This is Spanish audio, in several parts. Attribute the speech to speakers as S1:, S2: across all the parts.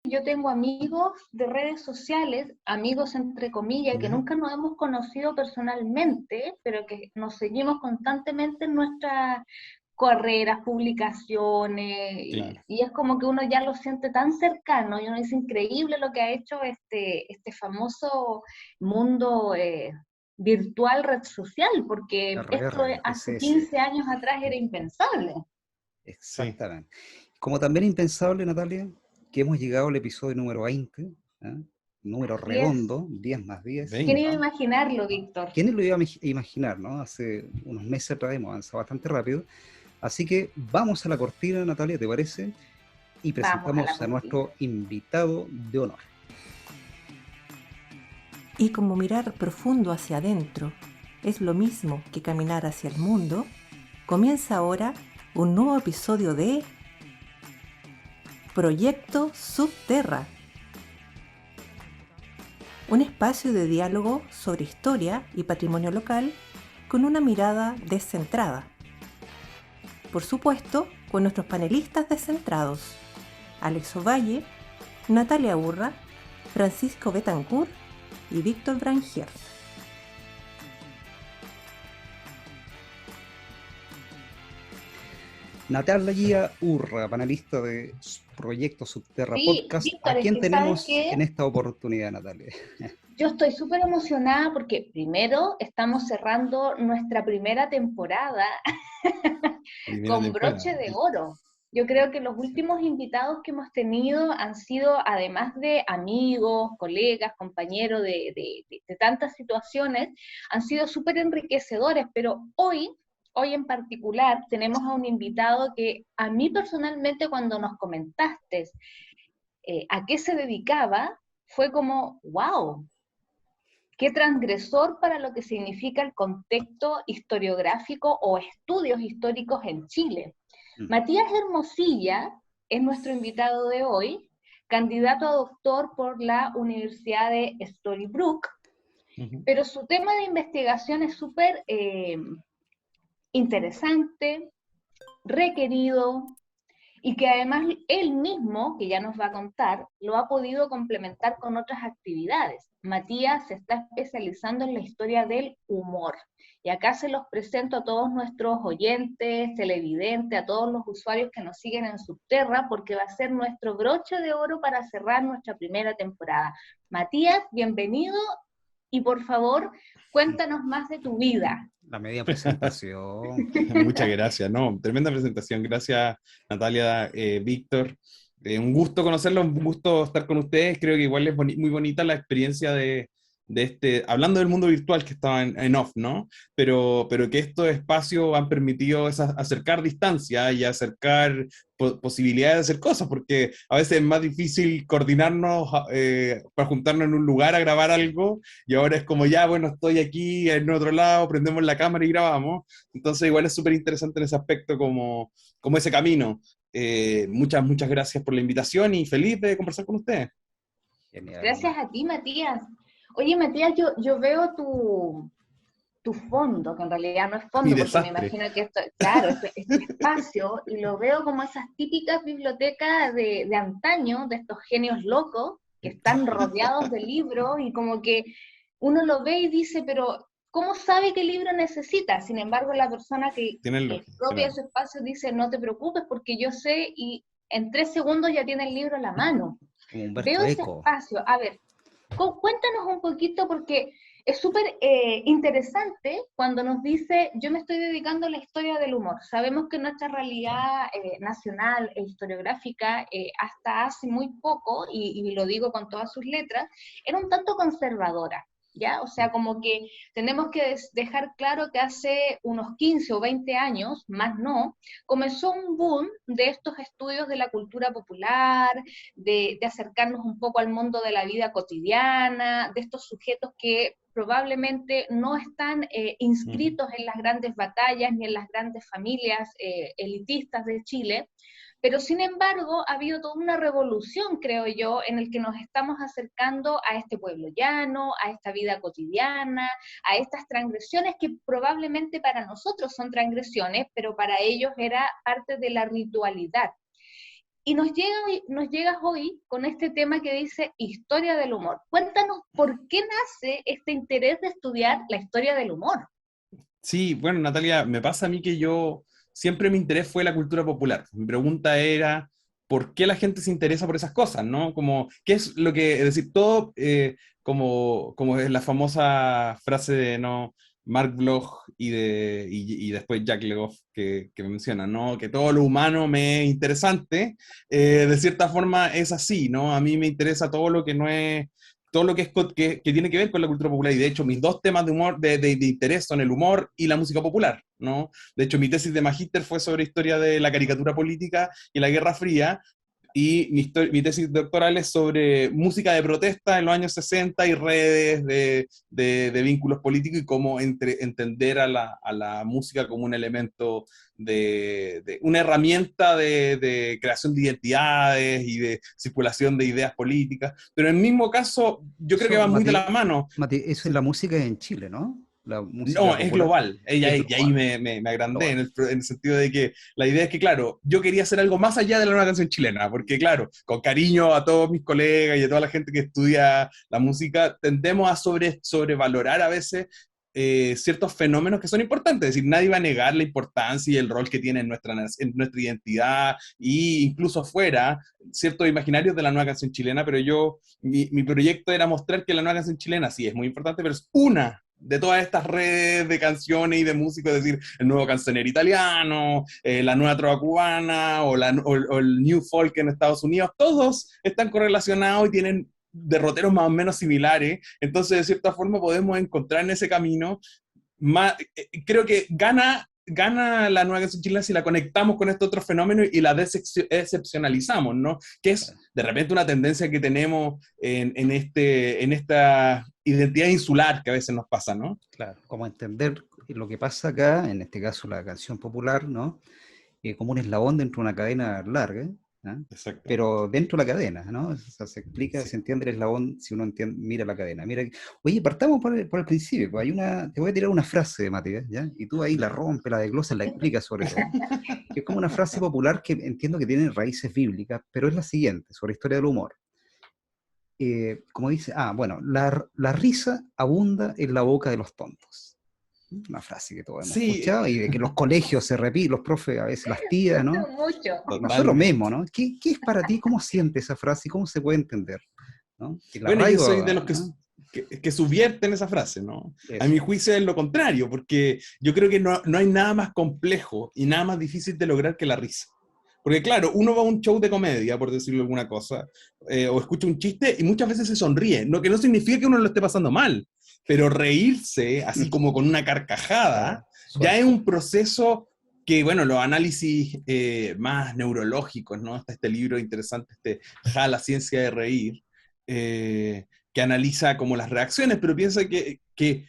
S1: yo tengo amigos de redes sociales, amigos entre comillas, que nunca nos hemos conocido personalmente, pero que nos seguimos constantemente en nuestras carreras, publicaciones,
S2: Claro.
S1: y es como que uno ya lo siente tan cercano, y uno dice increíble lo que ha hecho este famoso mundo virtual, red social, porque esto hace
S3: RRSS.
S1: 15 años atrás era impensable.
S2: Sí.
S3: Exactamente. Como también impensable, Natalia, que hemos llegado al episodio número 20, ¿ah? Número
S1: Así es.
S3: redondo, 10 más 10.
S1: ¿Quién
S2: 20.
S1: iba a imaginarlo, Víctor?
S3: ¿Quiénes lo iba a imaginar, no? Hace unos meses atrás hemos avanzado bastante rápido. Así que vamos a la cortina, Natalia, ¿te parece? Y
S1: Vamos a la
S3: presentamos a
S1: cortina.
S3: nuestro invitado de honor.
S4: Y como mirar profundo hacia adentro es lo mismo que caminar hacia el mundo, comienza ahora un nuevo episodio de Proyecto Subterra, un espacio de diálogo sobre historia y patrimonio local con una mirada descentrada. Por supuesto, con nuestros panelistas descentrados, Alex Ovalle, Natalia Urra, Francisco Betancourt y Víctor Brangier.
S3: Natalia Urra, panelista de Proyecto Subterra
S1: Sí,
S3: Podcast.
S1: Víctor,
S3: ¿A
S1: es
S3: quién
S1: que
S3: tenemos
S1: ¿sabes qué?
S3: en esta oportunidad, Natalia?
S1: Yo estoy súper emocionada porque primero estamos cerrando nuestra primera temporada
S2: Primera
S1: con
S2: temporada.
S1: broche de oro. Yo creo que los últimos invitados que hemos tenido han sido, además de amigos, colegas, compañeros de tantas situaciones, han sido súper enriquecedores, pero hoy en particular tenemos a un invitado que a mí personalmente cuando nos comentaste a qué se dedicaba, fue como, wow, qué transgresor para lo que significa el contexto historiográfico o estudios históricos en Chile. Matías Hermosilla es nuestro invitado de hoy, candidato a doctor por la Universidad de Storybrooke, pero su tema de investigación es súper interesante, requerido, y que además él mismo, que ya nos va a contar, lo ha podido complementar con otras actividades. Matías se está especializando en la historia del humor. Y acá se los presento a todos nuestros oyentes, televidentes, a todos los usuarios que nos siguen en Subterra, porque va a ser nuestro broche de oro para cerrar nuestra primera temporada. Matías, bienvenido, y por favor, cuéntanos más de tu vida.
S3: La media presentación.
S2: Muchas gracias, ¿no? Tremenda presentación. Gracias, Natalia, Víctor. Un gusto conocerlos, un gusto estar con ustedes. Creo que igual es muy bonita la experiencia de este, hablando del mundo virtual que estaba en off, ¿no? Pero que estos espacios han permitido acercar distancia y acercar posibilidades de hacer cosas, porque a veces es más difícil coordinarnos para juntarnos en un lugar a grabar algo, y ahora es como ya, bueno, estoy aquí en otro lado, prendemos la cámara y grabamos. Entonces igual es súper interesante en ese aspecto como ese camino. Muchas gracias por la invitación y feliz de conversar con ustedes.
S3: Genial.
S1: Gracias a ti, Matías. Oye, Matías, yo veo tu fondo, que en realidad no es fondo, porque
S2: desastre.
S1: me imagino que esto, claro, este espacio, y lo veo como esas típicas bibliotecas de antaño, de estos genios locos, que están rodeados de libros, y como que uno lo ve y dice, pero ¿cómo sabe qué libro necesita? Sin embargo, la persona que propia ese espacio dice, no te preocupes, porque yo sé, y en 3 segundos ya tiene el libro en la mano.
S3: Como Humberto
S1: Veo ese
S3: Eco.
S1: espacio. A ver, cuéntanos un poquito, porque es súper interesante cuando nos dice, yo me estoy dedicando a la historia del humor. Sabemos que nuestra realidad nacional e historiográfica, hasta hace muy poco, y lo digo con todas sus letras, era un tanto conservadora. ¿Ya? O sea, como que tenemos que dejar claro que hace unos 15 o 20 años, más no, comenzó un boom de estos estudios de la cultura popular, de acercarnos un poco al mundo de la vida cotidiana, de estos sujetos que probablemente no están inscritos en las grandes batallas ni en las grandes familias elitistas de Chile, pero sin embargo ha habido toda una revolución, creo yo, en el que nos estamos acercando a este pueblo llano, a esta vida cotidiana, a estas transgresiones que probablemente para nosotros son transgresiones, pero para ellos era parte de la ritualidad. Y nos llegas hoy con este tema que dice historia del humor. Cuéntanos por qué nace este interés de estudiar la historia del humor.
S2: Sí, bueno, Natalia, me pasa a mí que yo siempre mi interés fue la cultura popular. Mi pregunta era, ¿por qué la gente se interesa por esas cosas, no? Como, ¿qué es lo que, es decir, todo, como es la famosa frase de, ¿no? Mark Bloch y después Jacques Legoff que mencionan, ¿no? Que todo lo humano me es interesante, de cierta forma es así, ¿no? A mí me interesa todo lo que no es todo lo que, que tiene que ver con la cultura popular. Y de hecho, mis dos temas de humor, de interés son el humor y la música popular, ¿no? De hecho, mi tesis de magíster fue sobre historia de la caricatura política y la Guerra Fría, y mi tesis doctoral es sobre música de protesta en los años 60 y redes de vínculos políticos y cómo entender a la música como un elemento de una herramienta de creación de identidades y de circulación de ideas políticas. Pero en el mismo caso, yo creo que va muy de la mano.
S3: Mati, eso es la música en Chile, ¿no? La música
S2: No,
S3: popular.
S2: es global.
S3: Es
S2: Y ahí
S3: global.
S2: me agrandé en el sentido de que la idea es que, claro, yo quería hacer algo más allá de la nueva canción chilena, porque, claro, con cariño a todos mis colegas y a toda la gente que estudia la música, tendemos a sobrevalorar a veces ciertos fenómenos que son importantes. Es decir, nadie va a negar la importancia y el rol que tiene en nuestra identidad e incluso fuera ciertos imaginarios de la nueva canción chilena, pero mi proyecto era mostrar que la nueva canción chilena sí es muy importante, pero es una de todas estas redes de canciones y de músicos, es decir, el nuevo cancionero italiano, la nueva trova cubana o el new folk en Estados Unidos, todos están correlacionados y tienen derroteros más o menos similares, entonces de cierta forma podemos encontrar en ese camino, creo que gana la nueva canción chilena si la conectamos con estos otros fenómenos y la excepcionalizamos, ¿no? Que es de repente una tendencia que tenemos en esta identidad insular que a veces nos pasa, ¿no?
S3: Claro, como entender lo que pasa acá, en este caso la canción popular, ¿no? Como un eslabón dentro de una cadena larga, ¿ah?
S2: Exacto.
S3: Pero dentro de la cadena, ¿no? O sea, se explica,
S2: Sí.
S3: se entiende el eslabón si uno mira la cadena. Mira, oye, partamos por el principio. Pues te voy a tirar una frase, Matías, ¿ya? Y tú ahí la rompes, la desglosas, la explicas sobre todo. Que es como una frase popular que entiendo que tiene raíces bíblicas, pero es la siguiente, sobre historia del humor. Como dice, bueno, la risa abunda en la boca de los tontos. Una frase que todos hemos escuchado y de que los colegios se repiten, los profes a veces las tiran, ¿no?
S1: Mucho.
S3: Nosotros mismos, ¿no? ¿Qué es para ti? ¿Cómo sientes esa frase y cómo se puede entender? ¿No?
S2: Bueno, yo soy de los que subvierten esa frase, ¿no?
S3: Eso.
S2: A mi juicio es lo contrario, porque yo creo que no hay nada más complejo y nada más difícil de lograr que la risa. Porque claro, uno va a un show de comedia, por decirlo alguna cosa, o escucha un chiste y muchas veces se sonríe, que no significa que uno lo esté pasando mal, pero reírse, así como con una carcajada, ya es un proceso que, bueno, los análisis más neurológicos, ¿no? Está este libro interesante, La ciencia de reír, que analiza como las reacciones, pero piensa que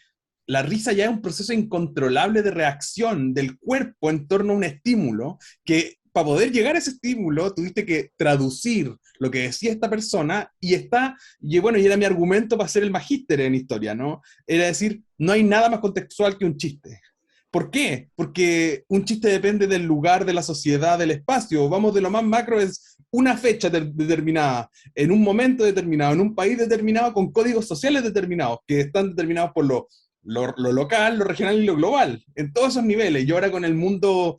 S2: la risa ya es un proceso incontrolable de reacción del cuerpo en torno a un estímulo que para poder llegar a ese estímulo tuviste que traducir lo que decía esta persona y era mi argumento para hacer el magíster en historia, ¿no? Era decir, no hay nada más contextual que un chiste. ¿Por qué? Porque un chiste depende del lugar, de la sociedad, del espacio. Vamos de lo más macro, es una fecha determinada, en un momento determinado, en un país determinado, con códigos sociales determinados, que están determinados por lo local, lo regional y lo global, en todos esos niveles. Yo ahora con el mundo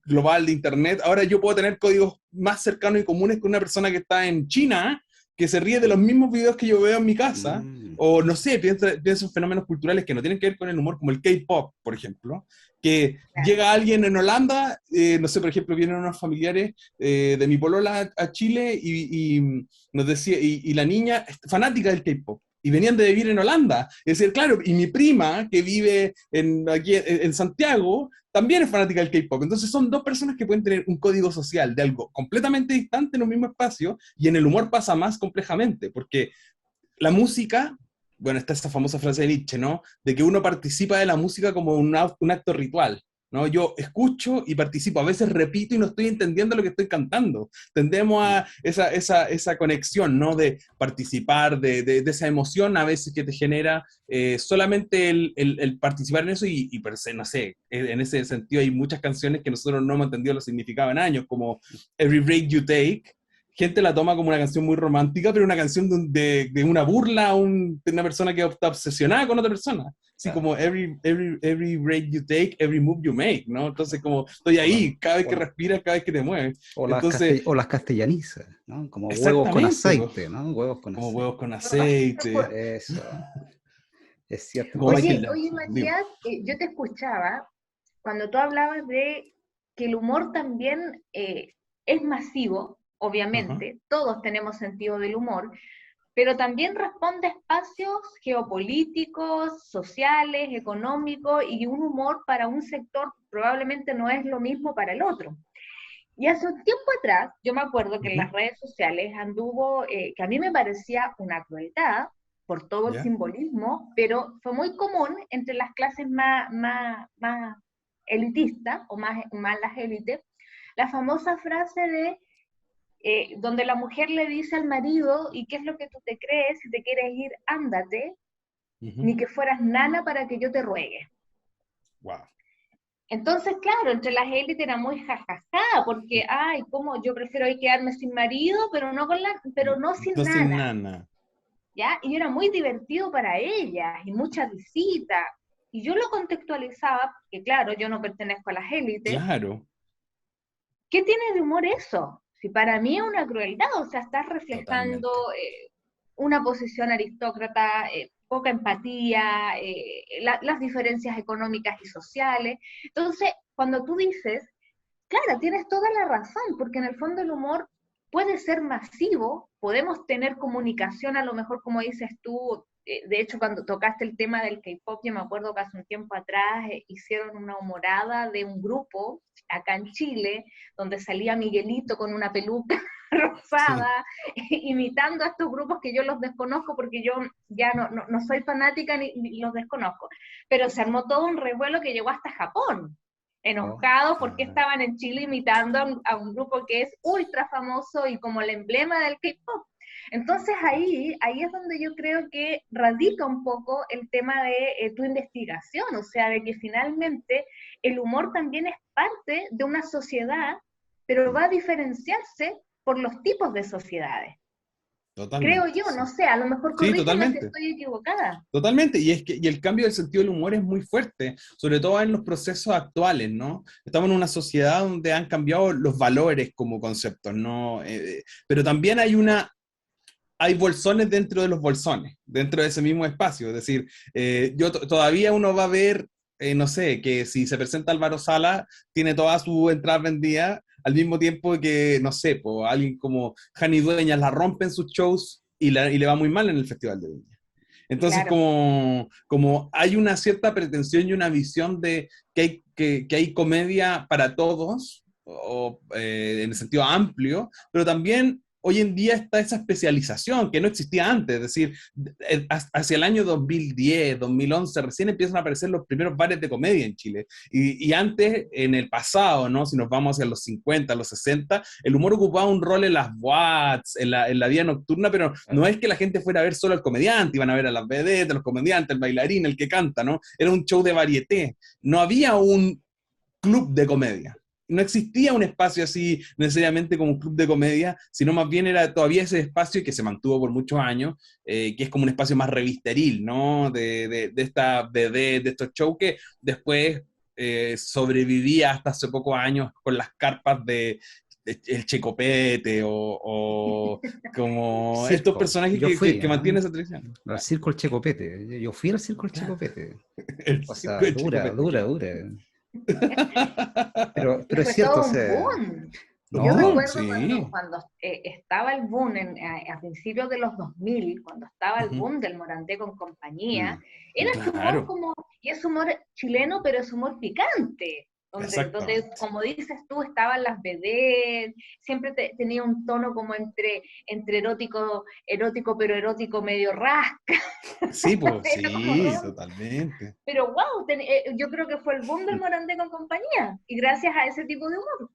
S2: global de Internet, ahora yo puedo tener códigos más cercanos y comunes que una persona que está en China, que se ríe de los mismos videos que yo veo en mi casa, o no sé, pienso en fenómenos culturales que no tienen que ver con el humor, como el K-pop, por ejemplo, que llega alguien en Holanda, no sé, por ejemplo, vienen unos familiares de mi polola a Chile y nos decía, y la niña fanática del K-pop, y venían de vivir en Holanda. Es decir, claro, y mi prima, que vive aquí en Santiago, también es fanática del K-pop. Entonces son dos personas que pueden tener un código social de algo completamente distante en un mismo espacio, y en el humor pasa más complejamente, porque la música, bueno, está esa famosa frase de Nietzsche, ¿no? De que uno participa de la música como un acto ritual, ¿no? Yo escucho y participo, a veces repito y no estoy entendiendo lo que estoy cantando. Tendemos a esa conexión, ¿no? De participar, de esa emoción a veces que te genera solamente el participar en eso y per se, no sé, en ese sentido hay muchas canciones que nosotros no hemos entendido lo significado en años, como Every Break You Take. Gente la toma como una canción muy romántica, pero una canción de una burla de una persona que está obsesionada con otra persona. Así
S3: Claro.
S2: como every break you take, every move you make, ¿no? Entonces como estoy ahí, cada vez que respiras, cada vez que te mueves. Entonces,
S3: O las castellanizas, ¿no? Como huevos con
S2: exactamente,
S3: aceite, ¿no? Huevos con
S2: como
S3: aceite.
S2: huevos con aceite,
S3: Eso, es cierto.
S2: como Michael
S1: Oye,
S2: Jackson. Digo.
S1: Matías, yo te escuchaba cuando tú hablabas de que el humor también es masivo,
S2: Ajá.
S1: obviamente, todos tenemos sentido del humor, pero también responde a espacios geopolíticos, sociales, económicos, y un humor para un sector probablemente no es lo mismo para el otro. Y hace un tiempo atrás, yo me acuerdo que en las redes sociales anduvo, que a mí me parecía una crueldad por todo el
S2: ¿Ya?
S1: simbolismo, pero fue muy común entre las clases más elitistas, o más las élites, la famosa frase de donde la mujer le dice al marido, ¿y qué es lo que tú te crees? Si te quieres ir, ándate, ni que fueras nana para que yo te ruegue.
S2: Wow.
S1: Entonces, claro, entre las élites era muy jajaja, porque, ay, ¿cómo? Yo prefiero ahí quedarme sin marido, pero no sin
S2: No sin
S1: nana,
S2: nana.
S1: ¿ya? Y era muy divertido para ellas, y muchas visitas. Y yo lo contextualizaba, que claro, yo no pertenezco a las élites.
S2: Claro,
S1: ¿Qué tiene de humor eso? Si para mí es una crueldad, o sea, estás reflejando
S2: totalmente.
S1: una posición aristócrata, poca empatía, las diferencias económicas y sociales. Entonces, cuando tú dices, claro, tienes toda la razón, porque en el fondo el humor puede ser masivo, podemos tener comunicación a lo mejor como dices tú, de hecho cuando tocaste el tema del K-pop, yo me acuerdo que hace un tiempo atrás hicieron una humorada de un grupo acá en Chile, donde salía Miguelito con una peluca
S2: Sí.
S1: rosada, imitando a estos grupos que yo los desconozco porque yo ya no soy fanática ni los desconozco, pero se armó todo un revuelo que llegó hasta Japón,
S3: Oh,
S1: enojados porque
S3: ah,
S1: estaban en Chile imitando a un grupo que es ultra famoso y como el emblema del K-pop. Entonces ahí es donde yo creo que radica un poco el tema de tu investigación, o sea, de que finalmente el humor también es parte de una sociedad, pero va a diferenciarse por los tipos de sociedades. Creo
S2: Totalmente,
S1: yo, no
S2: sí.
S1: sé, a lo mejor
S2: Sí,
S1: corrígeme si
S2: totalmente.
S1: estoy equivocada.
S2: Totalmente, y el cambio del sentido del humor es muy fuerte, sobre todo en los procesos actuales, ¿no? Estamos en una sociedad donde han cambiado los valores como conceptos, ¿no? Pero también hay bolsones dentro de los bolsones, dentro de ese mismo espacio, es decir, todavía uno va a ver, no sé, que si se presenta Álvaro Sala, tiene todas sus entradas vendidas, al mismo tiempo que, no sé, pues, alguien como Jani Dueñas la rompe en sus shows y le va muy mal en el Festival de Viña. Entonces,
S1: Claro,
S2: como hay una cierta pretensión y una visión de que hay comedia para todos, en el sentido amplio, pero también hoy en día está esa especialización que no existía antes, es decir, hacia el año 2010, 2011, recién empiezan a aparecer los primeros bares de comedia en Chile. Y antes, en el pasado, ¿no? Si nos vamos hacia los 50, los 60, el humor ocupaba un rol en las boats, en la vida nocturna, pero no
S3: claro.
S2: es que la gente fuera a ver solo al comediante, iban a ver a las vedettes, los comediantes, el bailarín, el que canta, ¿no? Era un show de varieté. No había un club de comedia. No existía un espacio así necesariamente como un club de comedia, sino más bien era todavía ese espacio que se mantuvo por muchos años, que es como un espacio más revisteril, ¿no? De esta BD, de estos shows que después sobrevivía hasta hace pocos años con las carpas de el Checopete o como estos
S3: Circo.
S2: personajes
S3: Yo fui,
S2: que
S3: ¿ah?
S2: mantienen esa tradición.
S3: Al circo El Checopete. Yo fui al circo El
S2: Claro,
S3: Checopete.
S2: el circo
S3: Cosa
S2: de
S3: dura,
S2: Checopete,
S3: dura,
S2: claro.
S3: dura.
S1: y
S3: Pero es
S1: fue
S3: cierto, o
S1: todo un
S3: sea,
S1: boom. Yo
S3: no,
S1: recuerdo
S2: Sí.
S1: cuando estaba el boom a principios de los 2000, cuando estaba el
S2: Ujú.
S1: boom del Morandé con compañía,
S3: mm,
S1: era
S3: mm,
S1: ese humor
S2: Claro.
S1: como, y es humor chileno, pero es humor picante. donde,
S2: Exactamente.
S1: como dices tú, estaban las vedettes, siempre tenía un tono como entre erótico, pero erótico medio rasca.
S2: Sí, pues,
S1: Era como
S2: sí,
S1: todo.
S2: totalmente.
S1: Pero wow, yo creo que fue el boom del Morandé con compañía, y gracias a ese tipo de humor.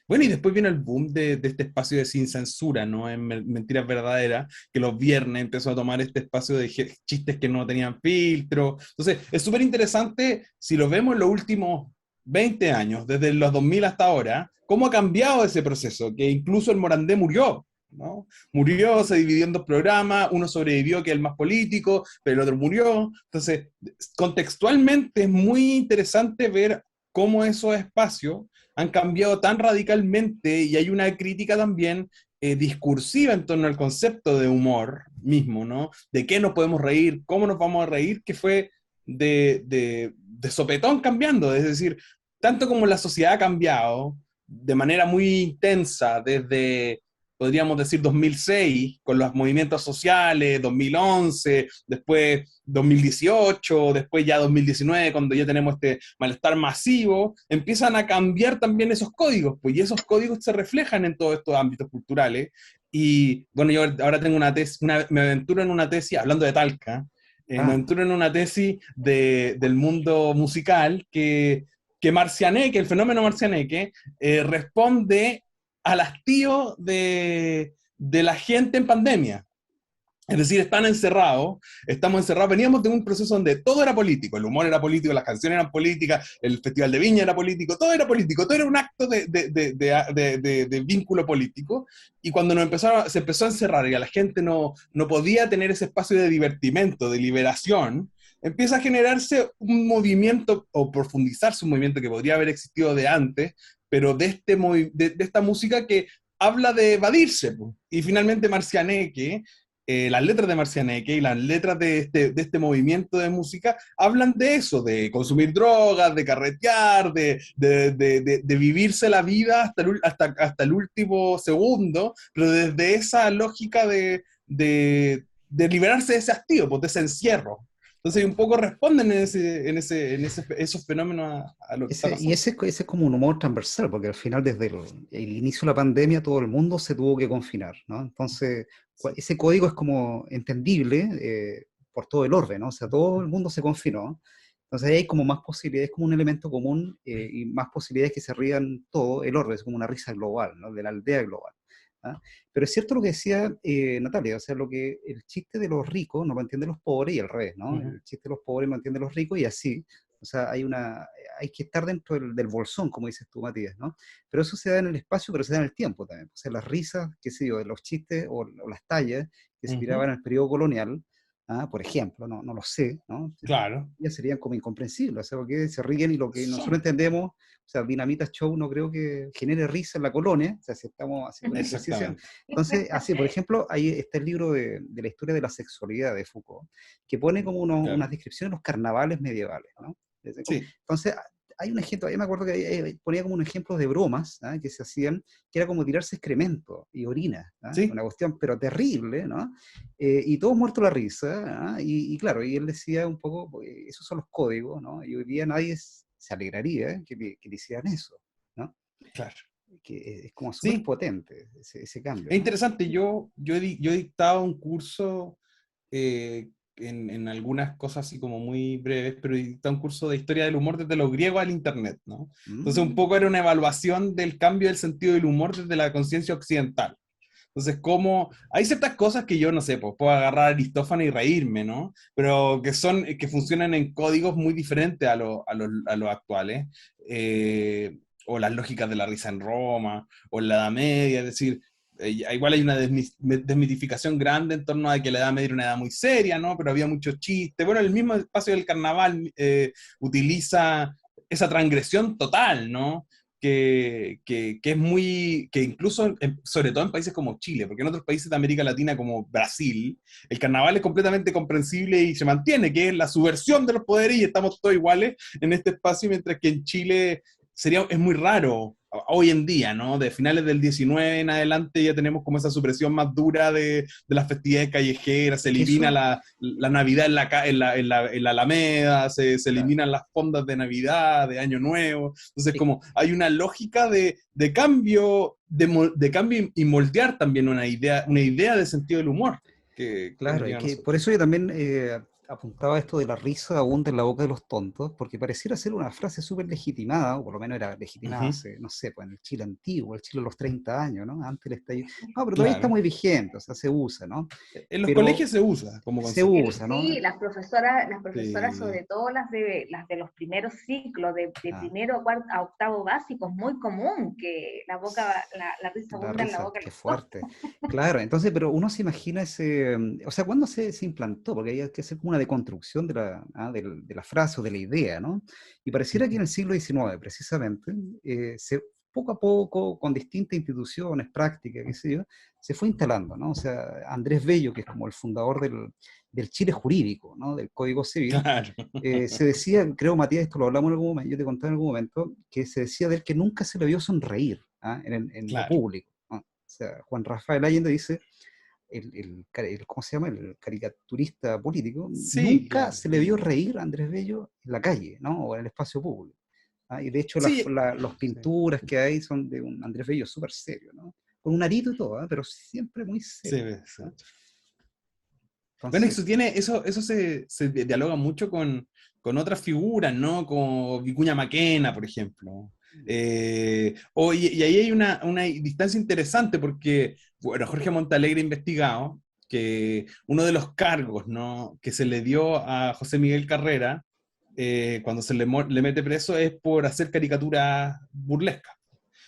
S2: Bueno, y después vino el boom de este espacio de sin censura, ¿no? En Mentiras Verdaderas, que los viernes empezó a tomar este espacio de chistes que no tenían filtro. Entonces, es súper interesante, si lo vemos en los últimos 20 años, desde los 2000 hasta ahora, cómo ha cambiado ese proceso, que incluso el Morandé murió, ¿no? Murió, se dividió en dos programas, uno sobrevivió, que es el más político, pero el otro murió. Entonces, contextualmente es muy interesante ver cómo esos espacios han cambiado tan radicalmente y hay una crítica también discursiva en torno al concepto de humor mismo, ¿no? De qué nos podemos reír, cómo nos vamos a reír, que fue de sopetón cambiando, es decir, tanto como la sociedad ha cambiado de manera muy intensa desde, podríamos decir, 2006, con los movimientos sociales, 2011, después 2018, después ya 2019, cuando ya tenemos este malestar masivo, empiezan a cambiar también esos códigos, pues, y esos códigos se reflejan en todos estos ámbitos culturales. Y bueno, yo ahora tengo una tesis, me aventuro en una tesis, hablando de Talca, me
S3: Ah,
S2: aventuro en una tesis del mundo musical que Marcianeque, el fenómeno Marcianeque, responde al hastío de la gente en pandemia. Es decir, estamos encerrados, veníamos de un proceso donde todo era político, el humor era político, las canciones eran políticas, el Festival de Viña era político, todo era un acto de vínculo político, y cuando se empezó a encerrar y a la gente no podía tener ese espacio de divertimento, de liberación, empieza a generarse un movimiento, o profundizarse un movimiento que podría haber existido de antes, pero de esta música que habla de evadirse, pues. Y finalmente Marcianeque, las letras de Marcianeque y las letras de este movimiento de música hablan de eso, de consumir drogas, de carretear, de vivirse la vida hasta el último segundo, pero desde esa lógica de liberarse de ese hastío, pues, de ese encierro. Entonces, un poco responden esos fenómenos a lo que está
S3: y
S2: pasando.
S3: ese es como un humor transversal, porque al final desde el inicio de la pandemia todo el mundo se tuvo que confinar, ¿no? Entonces, ese código es como entendible por todo el orden, ¿no? O sea, todo el mundo se confinó. Entonces ahí hay como más posibilidades, como un elemento común y más posibilidades que se rían todo el orden, es como una risa global, ¿no? De la aldea global. ¿Ah? Pero es cierto lo que decía Natalia, o sea, el chiste de los ricos no lo entienden los pobres y al revés, ¿no?
S2: Uh-huh.
S3: El chiste de los pobres no entienden los ricos y así. O sea, hay que estar dentro del bolsón, como dices tú, Matías, ¿no? Pero eso se da en el espacio, pero se da en el tiempo también. O sea, las risas, qué sé yo, los chistes o las tallas que se
S2: Uh-huh.
S3: tiraban en el periodo colonial, por ejemplo, no lo sé, ¿no?
S2: Claro.
S3: Ya serían como incomprensibles, o sea, porque se ríen y lo que nosotros entendemos, o sea, Dinamita Show no creo que genere risa en la colonia, o sea, si estamos haciendo un ejercicio.
S2: Exactamente.
S3: Entonces, así, por ejemplo, ahí está el libro de la historia de la sexualidad de Foucault, que pone como
S2: Claro.
S3: unas descripciones de los carnavales medievales, ¿no?
S2: Sí.
S3: Entonces, hay un ejemplo, yo me acuerdo que ponía como un ejemplo de bromas que se hacían, que era como tirarse excremento y orina,
S2: Sí.
S3: una cuestión pero terrible, ¿no? Y todos muertos la risa, y claro, y él decía un poco, pues, esos son los códigos, ¿no? Y hoy día nadie se alegraría que le hicieran eso, ¿no?
S2: Claro.
S3: Que es como súper
S2: Sí.
S3: potente ese cambio,
S2: Es
S3: ¿no?
S2: interesante, yo he dictado un curso en algunas cosas así como muy breves, pero he dictado un curso de historia del humor desde lo griego al internet, ¿no? Entonces un poco era una evaluación del cambio del sentido del humor desde la conciencia occidental. Entonces, hay ciertas cosas que yo no sé, pues puedo agarrar a Aristófanes y reírme, ¿no? Pero que funcionan en códigos muy diferentes a los actuales. O las lógicas de la risa en Roma, o en la Edad Media, es decir, igual hay una desmitificación grande en torno a que la Edad Media era una edad muy seria, ¿no? Pero había muchos chistes. Bueno, el mismo espacio del carnaval utiliza esa transgresión total, ¿no? Que es que incluso, sobre todo en países como Chile, porque en otros países de América Latina como Brasil, el carnaval es completamente comprensible y se mantiene, que es la subversión de los poderes y estamos todos iguales en este espacio, mientras que en Chile es muy raro hoy en día, ¿no? De finales del 19 en adelante ya tenemos como esa supresión más dura de las festividades callejeras, se
S3: Que
S2: elimina
S3: eso,
S2: la Navidad en la Alameda, se
S3: claro,
S2: eliminan las fondas de Navidad, de Año Nuevo, entonces
S3: es-
S2: como hay una lógica de cambio, de cambio y moldear también una idea de sentido del humor que nos
S3: claro,
S2: llega
S3: es
S2: a
S3: que
S2: nosotros.
S3: por eso yo también apuntaba esto de la risa abunda en la boca de los tontos, porque pareciera ser una frase súper legitimada, o por lo menos era legitimada
S2: Ujú,
S3: hace, no sé, pues en el Chile antiguo, el Chile de los 30 años, ¿no? Antes del estallido. No, pero todavía está
S2: claro.
S3: muy vigente, o sea, se usa, ¿no?
S2: En los
S3: Pero
S2: colegios se usa como
S3: se
S2: concepto.
S3: usa, ¿no?
S1: Sí, las profesoras,
S2: Sí,
S1: sobre todo las de los primeros ciclos, de
S3: Ah,
S1: primero a, a octavo básico, es muy común que la risa
S3: la
S1: abunda en la
S3: risa,
S1: boca de
S3: qué
S1: los dos.
S3: fuerte. Claro, entonces, pero uno se imagina ese, o sea, ¿cuándo se implantó? Porque hay que hacer como una deconstrucción de la frase o de la idea, ¿no? Y pareciera que en el siglo XIX, precisamente, poco a poco, con distintas instituciones, prácticas, qué sé yo, se fue instalando, ¿no? O sea, Andrés Bello, que es como el fundador del Chile jurídico, ¿no? Del Código Civil,
S2: claro,
S3: se decía, creo Matías, esto lo hablamos en algún momento, yo te conté en algún momento, que se decía de él que nunca se le vio sonreír, ¿ah? En lo
S2: claro.
S3: público, ¿no? O sea, Juan Rafael Allende dice, ¿cómo se llama? El caricaturista político,
S2: Sí,
S3: nunca
S2: claro.
S3: se le vio reír a Andrés Bello en la calle, ¿no? O en el espacio público. ¿Ah? Y de hecho
S2: Sí,
S3: las
S2: sí,
S3: pinturas que hay son de un Andrés Bello súper serio, ¿no? Con un arito y todo, ¿ah? Pero siempre muy
S2: sí,
S3: serio.
S2: sí.
S3: ¿Ah?
S2: Bueno,
S3: Entonces,
S2: eso se dialoga mucho con otras figuras, ¿no? Como Vicuña Maquena, por ejemplo. Y ahí hay una distancia interesante porque, bueno, Jorge Montalegre ha investigado que uno de los cargos, ¿no? que se le dio a José Miguel Carrera cuando le mete preso es por hacer caricaturas burlescas.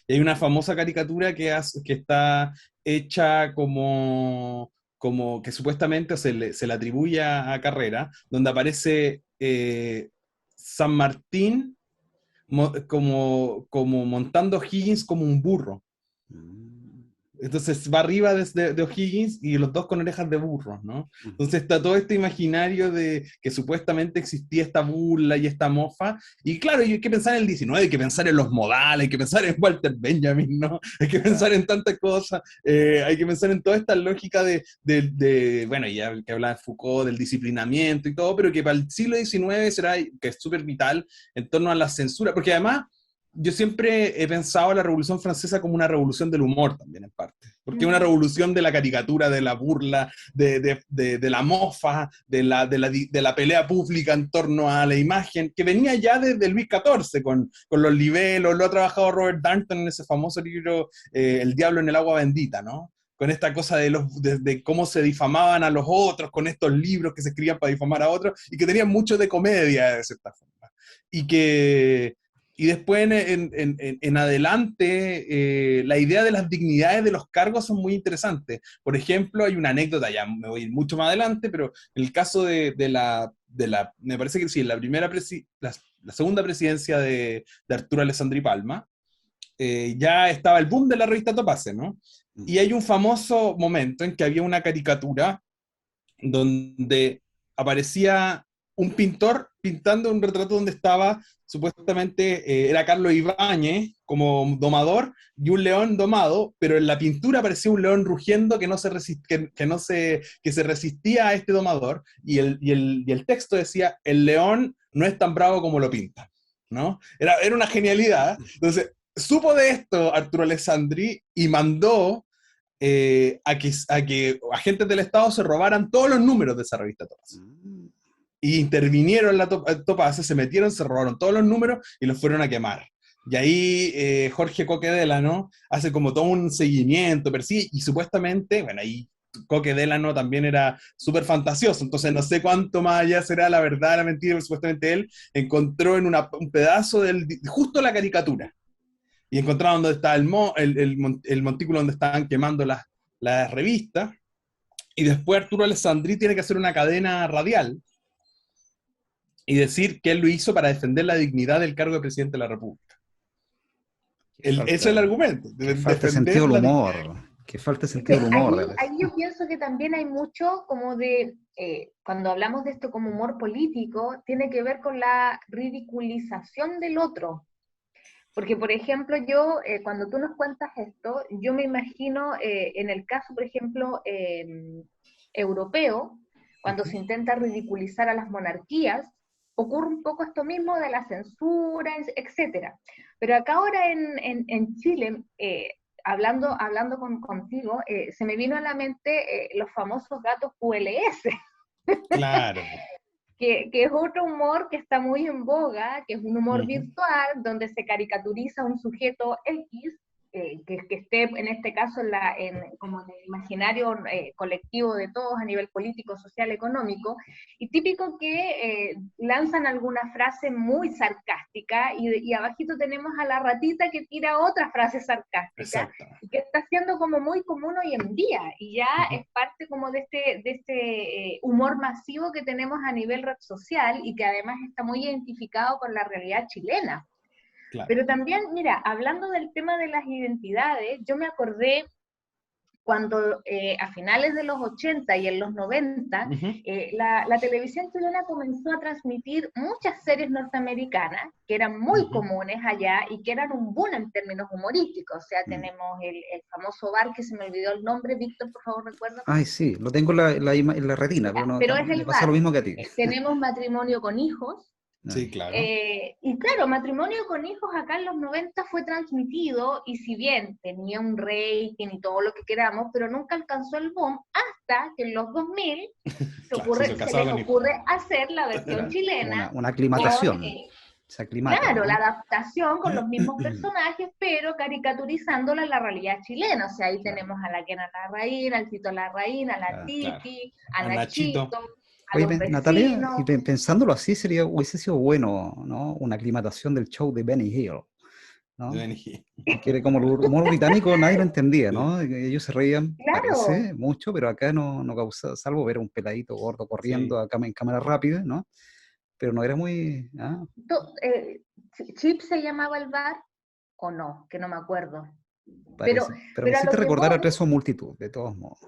S2: Y hay una famosa caricatura que está hecha como que supuestamente se le atribuye a Carrera, donde aparece San Martín como montando Higgins como un burro.
S3: mm,
S2: Entonces va arriba de O'Higgins y los dos con orejas de burros, ¿no?
S3: mm,
S2: Entonces está todo este imaginario de que supuestamente existía esta burla y esta mofa. Y claro, hay que pensar en el 19, hay que pensar en los modales, hay que pensar en Walter Benjamin, ¿no? Hay que pensar
S3: claro.
S2: en tantas cosas, hay que pensar en toda esta lógica bueno, ya que hablaba de Foucault, del disciplinamiento y todo, pero que para el siglo XIX será, que es súper vital en torno a la censura, porque además yo siempre he pensado a la Revolución Francesa como una revolución del humor también, en parte. Porque es una
S1: Ujú.
S2: revolución de la caricatura, de la burla, de la mofa, de la pelea pública en torno a la imagen, que venía ya desde Luis XIV, con los libelos, lo ha trabajado Robert Darnton en ese famoso libro El diablo en el agua bendita, ¿no? Con esta cosa de cómo se difamaban a los otros, con estos libros que se escribían para difamar a otros, y que tenían mucho de comedia, de cierta forma. Y que y después en adelante, la idea de las dignidades de los cargos son muy interesantes. Por ejemplo, hay una anécdota, ya me voy a ir mucho más adelante, pero en el caso me parece que sí, en la segunda presidencia de Arturo Alessandri Palma, ya estaba el boom de la revista Topace, ¿no?
S3: Mm.
S2: Y hay un famoso momento en que había una caricatura donde aparecía un pintor pintando un retrato donde estaba supuestamente era Carlos Ibáñez como domador y un león domado, pero en la pintura aparecía un león rugiendo que se resistía a este domador y el texto decía, el león no es tan bravo como lo pinta, ¿no? Era una genialidad. Entonces, supo de esto Arturo Alessandri y mandó a que agentes del Estado se robaran todos los números de esa revista Topaz.
S3: Mm.
S2: Y intervinieron en la Topaz, se metieron, se robaron todos los números y los fueron a quemar. Y ahí Jorge Coquedela, ¿no? Hace como todo un seguimiento, persigue, y supuestamente, bueno, ahí Coquedela, ¿no? También era súper fantasioso, entonces no sé cuánto más allá será la verdad, la mentira, pero supuestamente él encontró en un pedazo justo la caricatura, y encontraron donde estaba el montículo donde estaban quemando las revistas, y después Arturo Alessandri tiene que hacer una cadena radial y decir que él lo hizo para defender la dignidad del cargo de presidente de la República.
S3: Qué
S2: Ese es el
S3: falta,
S2: argumento,
S3: qué falta de sentido
S2: defender
S3: del
S2: la dignidad.
S3: humor, qué falta de
S1: Es
S3: sentido
S1: que
S3: del humor de
S1: ahí yo pienso que también hay mucho como de, cuando hablamos de esto como humor político, tiene que ver con la ridiculización del otro. Porque, por ejemplo, yo, cuando tú nos cuentas esto, yo me imagino en el caso, por ejemplo, europeo, cuando se intenta ridiculizar a las monarquías, ocurre un poco esto mismo de la censura, etcétera. Pero acá ahora en Chile, hablando contigo, se me vino a la mente los famosos gatos QLS.
S2: Claro.
S1: Que es otro humor que está muy en boga, que es un humor virtual, donde se caricaturiza un sujeto X, que esté en este caso como en el imaginario colectivo de todos a nivel político, social, económico, y típico que lanzan alguna frase muy sarcástica, y abajito tenemos a la ratita que tira otra frase sarcástica, y que está siendo como muy común hoy en día, y ya es parte como de este humor masivo que tenemos a nivel red social, y que además está muy identificado con la realidad chilena. Claro. Pero también, mira, hablando del tema de las identidades, yo me acordé cuando a finales de los 80 y en los 90, la televisión chilena comenzó a transmitir muchas series norteamericanas que eran muy comunes allá y que eran un boom en términos humorísticos. O sea, tenemos el famoso bar, que se me olvidó el nombre, Víctor, por favor, recuerda.
S3: Ay, sí, lo tengo en la retina, pero, no,
S1: pero es el
S3: me pasa
S1: bar.
S3: Lo mismo que a ti.
S1: Tenemos Matrimonio con Hijos.
S2: Sí, claro.
S1: Y claro, Matrimonio con Hijos acá en los 90 fue transmitido, y si bien tenía un rating y todo lo que queramos, pero nunca alcanzó el boom hasta que en los 2000 se les ocurre hacer la versión chilena.
S3: Una aclimatación.
S1: Claro, la adaptación con los mismos personajes, pero caricaturizándola en la realidad chilena. O sea, ahí tenemos a la Kena Larraín, al Tito Larraín, a la Titi, a Nachito.
S3: Oye, Natalia, y pensándolo así, hubiese sido bueno, ¿no? Una aclimatación del show de Benny Hill, ¿no? Que era como el humor británico, nadie lo entendía, ¿no? Ellos se reían, parece, mucho, pero acá no causaba, salvo ver a un peladito gordo corriendo en cámara rápida, ¿no? Pero no era muy...
S1: ¿Chip se llamaba el bar o no? Que no me acuerdo.
S3: Parece, pero me hiciste recordar a Tres o Multitud, de todos modos.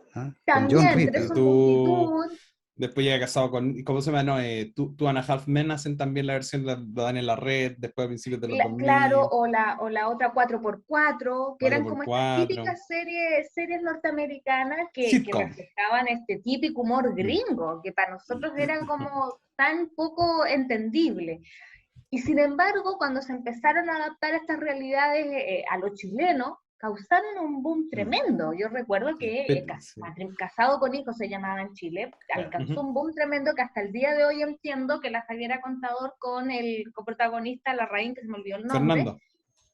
S1: También, con John Ritter. Tres o Multitud.
S2: Después llega casado con, ¿cómo se llama? No, Two and a Half Men hacen también la versión de Dan en la Red, después a principios de los 2000.
S1: Claro, o la otra 4x4, que eran como estas típicas series norteamericanas que reflejaban este típico humor gringo, que para nosotros era como tan poco entendible. Y sin embargo, cuando se empezaron a adaptar estas realidades a lo chileno, causaron un boom tremendo. Yo recuerdo que Casado con Hijos se llamaba en Chile, alcanzó un boom tremendo que hasta el día de hoy entiendo que la Javiera Contador con el coprotagonista Larraín, que se me olvidó el nombre,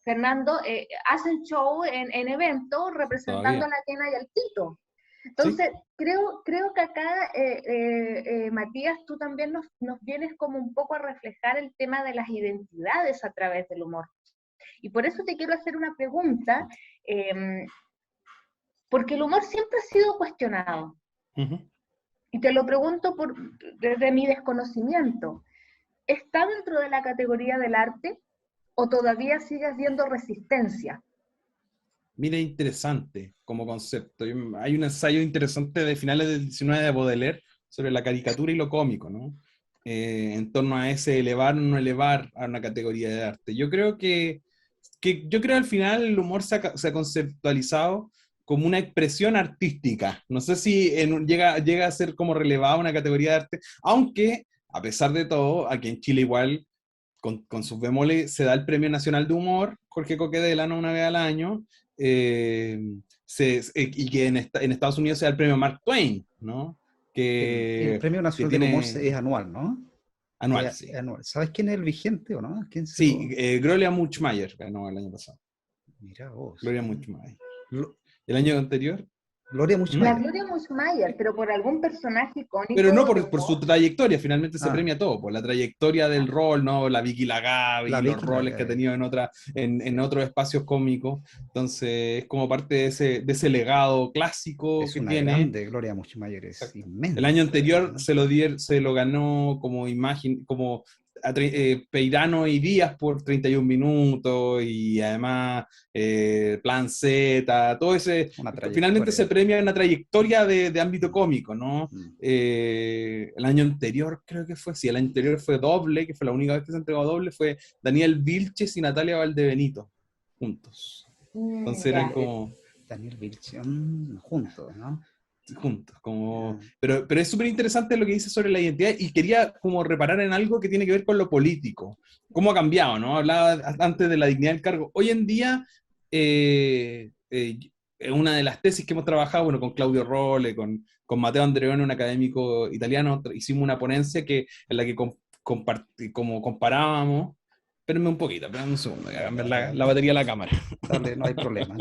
S1: Fernando, hacen show en eventos representando a la Kena y al Tito. Entonces, creo que acá, Matías, tú también nos vienes como un poco a reflejar el tema de las identidades a través del humor. Y por eso te quiero hacer una pregunta, porque el humor siempre ha sido cuestionado. Y te lo pregunto desde mi desconocimiento. ¿Está dentro de la categoría del arte o todavía sigue haciendo resistencia?
S2: Mira, interesante como concepto. Hay un ensayo interesante de finales del 19 de Baudelaire sobre la caricatura y lo cómico, ¿no? En torno a ese elevar o no elevar a una categoría de arte. Yo creo que al final el humor se ha conceptualizado como una expresión artística. No sé si llega a ser como relevada una categoría de arte, aunque, a pesar de todo, aquí en Chile igual, con sus bemoles, se da el Premio Nacional de Humor, Jorge Coquedela, ¿no? Una vez al año, y que en Estados Unidos se da el Premio Mark Twain, ¿no?
S3: El Premio Nacional del Humor es anual, ¿no?
S2: Anual, sí.
S3: Anual. ¿Sabes quién es el vigente o no?
S2: Sí, Gloria Muchmayer ganó el año pasado.
S3: Mira vos.
S2: Gloria Muchmayer. ¿El año anterior?
S3: Gloria Muchmayer.
S1: La Gloria Muchmayer, pero por algún personaje icónico.
S2: Pero no por su trayectoria, finalmente se premia todo, por la trayectoria del rol, ¿no? La Vicky Lagavi, los roles que ha tenido en otros espacios cómicos. Entonces, es como parte de ese legado clásico que tiene.
S3: Grande, Gloria Muchmayer es inmensa.
S2: El año anterior se lo ganó como imagen, como Peirano y Díaz por 31 minutos, y además Plan Z, todo ese, finalmente se premia una trayectoria de ámbito cómico, ¿no? El año anterior creo que fue, sí, el año anterior fue Doble, que fue la única vez que se entregó Doble, fue Daniel Vilches y Natalia Valdebenito, juntos. Entonces eran como...
S3: Daniel Vilches, juntos, ¿no?
S2: Juntos, como... pero es súper interesante lo que dice sobre la identidad, y quería como reparar en algo que tiene que ver con lo político, cómo ha cambiado, ¿no? Hablaba antes de la dignidad del cargo. Hoy en día, una de las tesis que hemos trabajado, bueno, con Claudio Rolle, con Matteo Andreone, un académico italiano, hicimos una ponencia en la que como comparábamos. Espérenme un poquito, espérenme un segundo, voy a cambiar la batería de la cámara.
S3: Dale, no hay problema.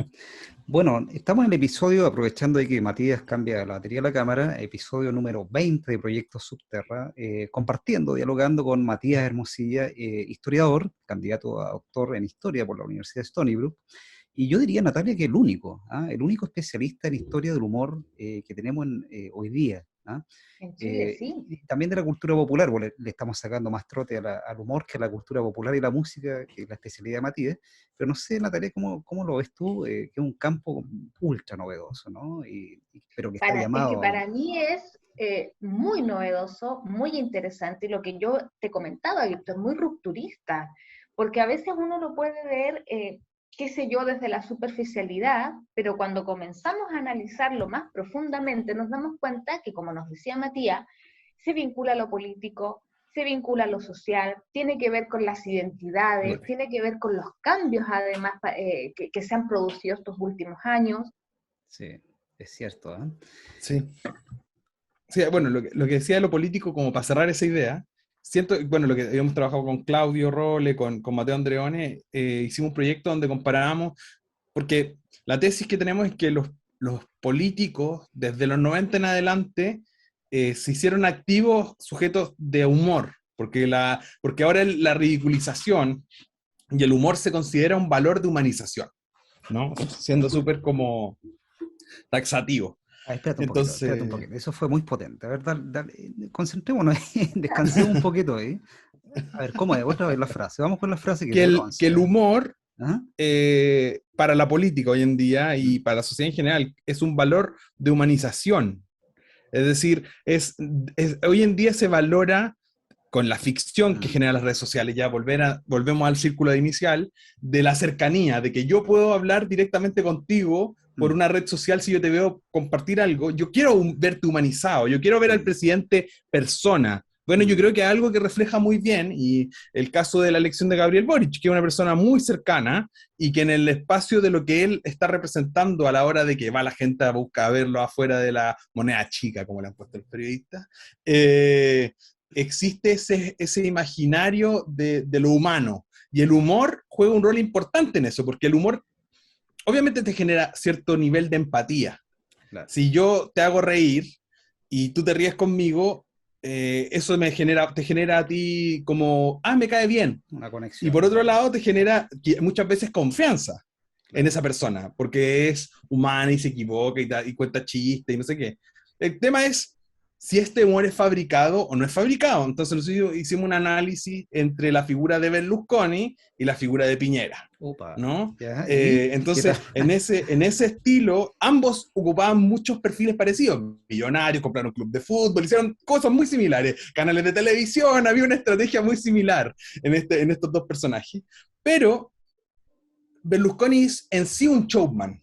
S3: Bueno, estamos en el episodio, aprovechando de que Matías cambia la batería de la cámara, episodio número 20 de Proyecto Subterra, compartiendo, dialogando con Matías Hermosilla, historiador, candidato a doctor en historia por la Universidad de Stony Brook, y yo diría, Natalia, que el único especialista en historia del humor que tenemos hoy día.
S1: En Chile, sí.
S3: Y también de la cultura popular, porque le estamos sacando más trote al humor que a la cultura popular y la música, que es la especialidad de Matías. Pero no sé, Natalia, ¿cómo lo ves tú? Que es un campo ultra novedoso, ¿no? Pero que está llamado...
S1: Es que para mí es muy novedoso, muy interesante, y lo que yo te comentaba, Víctor, muy rupturista, porque a veces uno lo puede ver... qué sé yo, desde la superficialidad, pero cuando comenzamos a analizarlo más profundamente, nos damos cuenta que, como nos decía Matías, se vincula a lo político, se vincula a lo social, tiene que ver con las identidades, tiene que ver con los cambios, además, que se han producido estos últimos años.
S3: Sí, es cierto, ¿eh?
S2: Sí. Sí, bueno, lo que decía de lo político, como para cerrar esa idea, siento, bueno, lo que habíamos trabajado con Claudio Rolle, con Matteo Andreone, hicimos un proyecto donde comparábamos, porque la tesis que tenemos es que los políticos, desde los 90 en adelante, se hicieron activos sujetos de humor, porque ahora la ridiculización y el humor se considera un valor de humanización, ¿no? Siendo súper como taxativo.
S3: Espérate un poquito. Eso fue muy potente. A ver, concentrémonos ahí, descansemos un poquito ahí. A ver, ¿cómo es? Otra vez la frase. Vamos con la frase que
S2: el humor, para la política hoy en día y para la sociedad en general, es un valor de humanización. Es decir, hoy en día se valora, con la ficción que generan las redes sociales, ya volvemos al círculo inicial, de la cercanía, de que yo puedo hablar directamente contigo por una red social. Si yo te veo compartir algo, yo quiero verte humanizado, yo quiero ver al presidente persona. Bueno, yo creo que es algo que refleja muy bien, y el caso de la elección de Gabriel Boric, que es una persona muy cercana, y que en el espacio de lo que él está representando a la hora de que va la gente a buscar a verlo afuera de la moneda chica, como le han puesto los periodistas, existe ese imaginario de lo humano, y el humor juega un rol importante en eso, porque el humor obviamente te genera cierto nivel de empatía. Claro. Si yo te hago reír y tú te ríes conmigo, eso te genera a ti como, me cae bien.
S3: Una conexión.
S2: Y por otro lado te genera muchas veces confianza en esa persona, porque es humana y se equivoca y cuenta chistes y no sé qué. El tema es si este humor es fabricado o no es fabricado. Entonces nosotros hicimos un análisis entre la figura de Berlusconi y la figura de Piñera.
S3: Opa.
S2: ¿No? Entonces, en ese estilo, ambos ocupaban muchos perfiles parecidos. Millonarios, compraron un club de fútbol, hicieron cosas muy similares. Canales de televisión, había una estrategia muy similar en estos dos personajes. Pero Berlusconi es en sí un showman.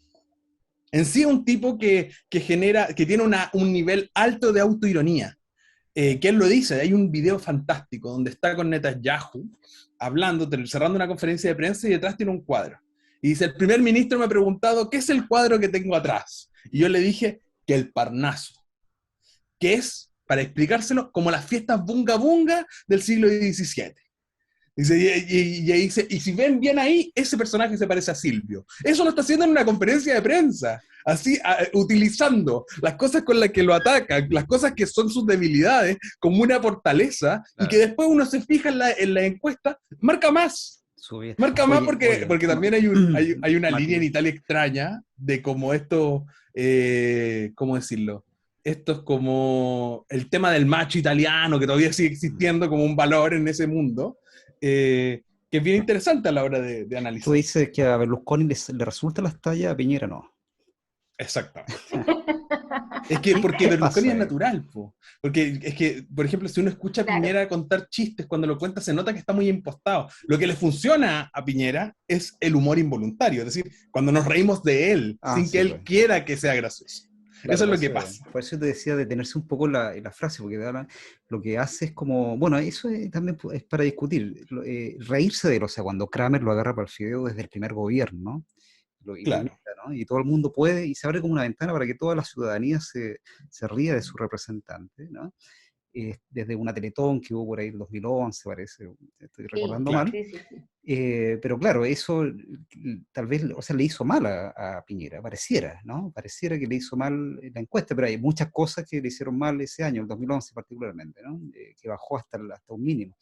S2: En sí es un tipo que tiene un nivel alto de autoironía. Que él lo dice, hay un video fantástico donde está con Netanyahu hablando, cerrando una conferencia de prensa, y detrás tiene un cuadro. Y dice, el primer ministro me ha preguntado, ¿qué es el cuadro que tengo atrás? Y yo le dije, que el Parnaso, que es, para explicárselo, como las fiestas bunga bunga del siglo XVII. Dice, y dice, y si ven bien ahí, ese personaje se parece a Silvio. Eso lo está haciendo en una conferencia de prensa, así, utilizando las cosas con las que lo atacan, las cosas que son sus debilidades, como una fortaleza, y que después uno se fija en la encuesta, marca más. Marca más porque también hay una línea en Italia extraña de como esto, ¿cómo decirlo? esto es como el tema del macho italiano, que todavía sigue existiendo como un valor en ese mundo, que es bien interesante a la hora de
S3: Tú
S2: analizar.
S3: dices que a Berlusconi le resultan las tallas, a Piñera no.
S2: Exactamente. Es que porque
S3: ¿Qué
S2: Berlusconi
S3: pasa
S2: es
S3: ahí?
S2: natural, po. Porque es que, por ejemplo, si uno escucha a
S1: Claro.
S2: Piñera contar chistes, cuando lo cuenta se nota que está muy impostado. Lo que le funciona a Piñera es el humor involuntario, es decir, cuando nos reímos de él,
S3: Ah,
S2: sin que
S3: sí,
S2: él
S3: pues.
S2: quiera que sea gracioso.
S3: Claro,
S2: Eso es lo que pasa.
S3: por eso te decía detenerse un poco en la frase, porque lo que hace es como, bueno, eso también es para discutir, reírse de él, o sea, cuando Kramer lo agarra para el fideo desde el primer gobierno, ¿no? Y lo imita,
S2: Claro.
S3: ¿no? Y todo el mundo puede, y se abre como una ventana para que toda la ciudadanía se ría de su representante, ¿no? Desde una Teletón que hubo por ahí en 2011, parece, estoy
S1: Sí,
S3: recordando
S2: Claro.
S3: mal.
S1: sí, sí, sí.
S3: Pero claro, eso tal vez, o sea, le hizo mal a Piñera, pareciera, ¿no? Pareciera que le hizo mal la encuesta, pero hay muchas cosas que le hicieron mal ese año, el 2011 particularmente, ¿no? Que bajó hasta un mínimo.